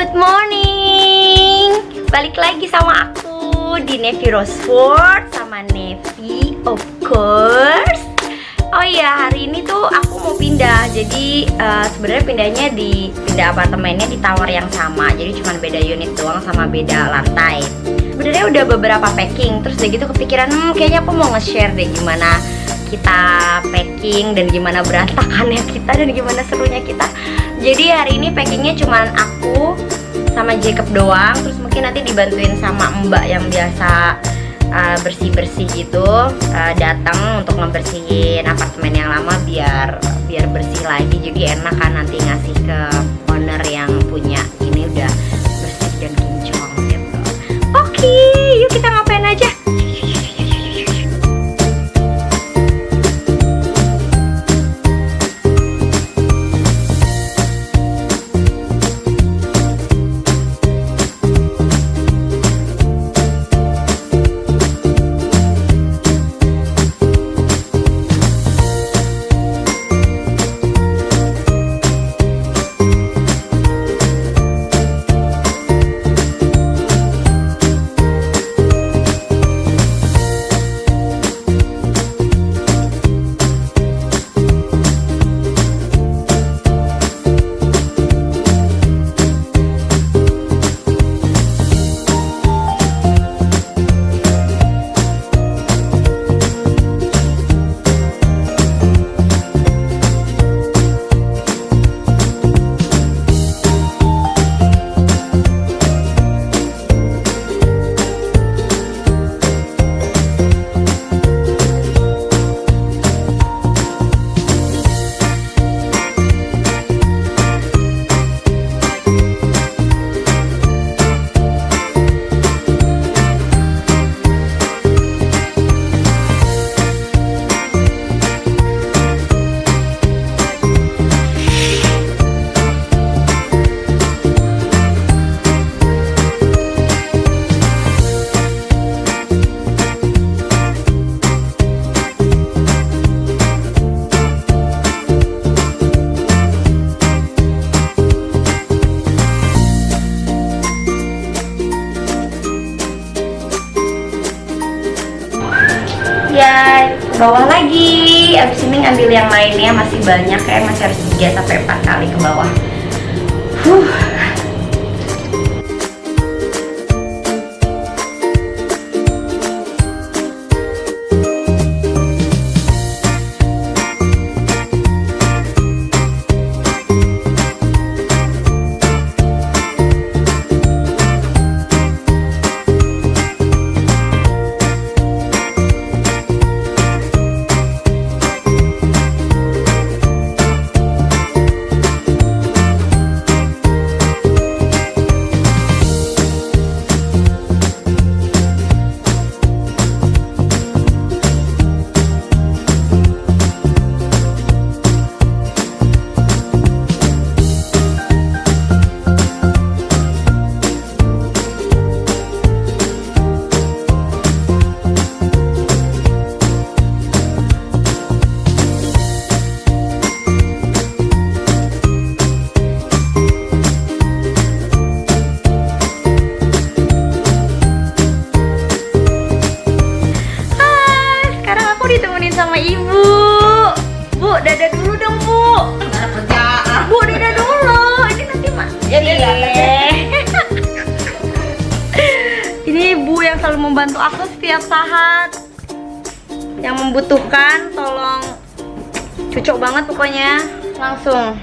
Good morning. Balik lagi sama aku di Nevi Rosewood sama Nevi, of course. Oh iya, hari ini tuh aku mau pindah. Jadi sebenarnya pindah apartemennya di tower yang sama. Jadi cuma beda unit doang sama beda lantai. Sebenarnya udah beberapa packing. Terus udah gitu kepikiran, kayaknya aku mau nge-share deh gimana kita packing dan gimana berantakannya kita dan gimana serunya kita. Jadi hari ini packingnya cuma aku sama Jacob doang. Terus mungkin nanti dibantuin sama Mbak yang biasa bersih-bersih gitu, datang untuk ngebersihin apartemen yang lama biar bersih lagi. Jadi enak kan nanti ngasih ke owner yang punya ini udah bersih dan kinclong gitu. Oke, yuk kita ngapain aja. Ya, bawah lagi. Abis ini ngambil yang lainnya, masih banyak, kayak masih harus 3-4 kali ke bawah. Sama ibu, bu, dadah dulu dong bu. Kerjaan. Bu, dadah dulu. Ini nanti mas. Ini ibu yang selalu membantu aku setiap saat. Yang membutuhkan, tolong. Cocok banget pokoknya. Langsung.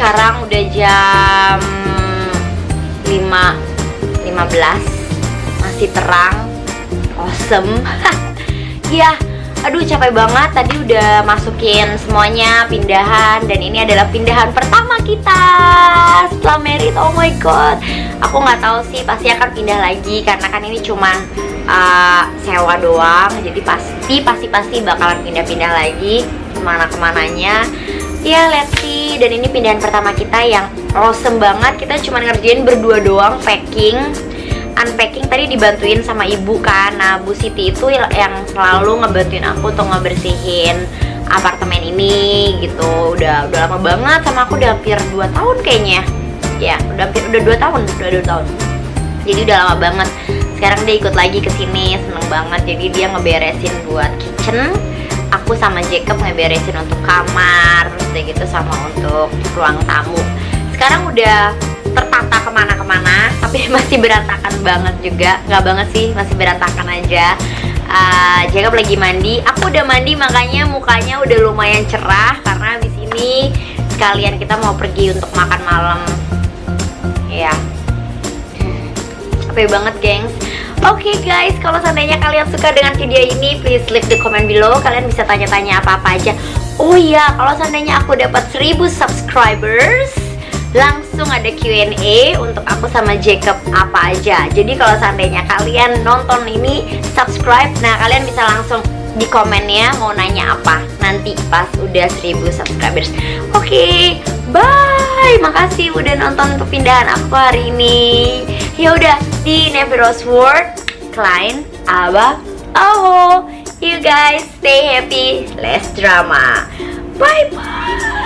sekarang udah jam 5.15, masih terang, awesome. Ya, aduh capek banget. Tadi udah masukin semuanya pindahan, dan ini adalah pindahan pertama kita setelah merit. Oh my god, aku nggak tahu sih, pasti akan pindah lagi karena kan ini cuman sewa doang. Jadi pasti bakalan pindah-pindah lagi kemana-kemananya. Ya, let's see. Dan ini pindahan pertama kita yang awesome banget. Kita cuma ngerjain berdua doang, packing. Unpacking tadi dibantuin sama ibu kan. Nah, Bu Siti itu yang selalu ngebantuin aku untuk ngebersihin apartemen ini gitu. Udah lama banget sama aku, udah hampir 2 tahun kayaknya. Ya, udah 2 tahun. Jadi udah lama banget. Sekarang dia ikut lagi ke sini, seneng banget. Jadi dia ngeberesin buat kitchen. Aku sama Jacob ngeberesin untuk kamar, udah gitu sama untuk ruang tamu. Sekarang udah tertata kemana-kemana, tapi masih berantakan banget juga. Nggak banget sih, masih berantakan aja. Jacob lagi mandi, aku udah mandi, makanya mukanya udah lumayan cerah karena habis ini sekalian kita mau pergi untuk makan malam. Ya, capek banget gengs. Oke guys, kalau seandainya kalian suka dengan video ini, please leave the comment below. Kalian bisa tanya-tanya apa-apa aja. Oh iya, kalau seandainya aku dapat 1000 subscribers, langsung ada Q&A untuk aku sama Jacob apa aja. Jadi kalau seandainya kalian nonton ini, subscribe, nah kalian bisa langsung di komennya mau nanya apa nanti pas udah 1000 subscribers. Oke, bye. Makasih udah nonton kepindahan aku hari ini. Ya udah, di Navy Rose World, Klein, Abah, Oh. You guys stay happy, less drama. Bye bye.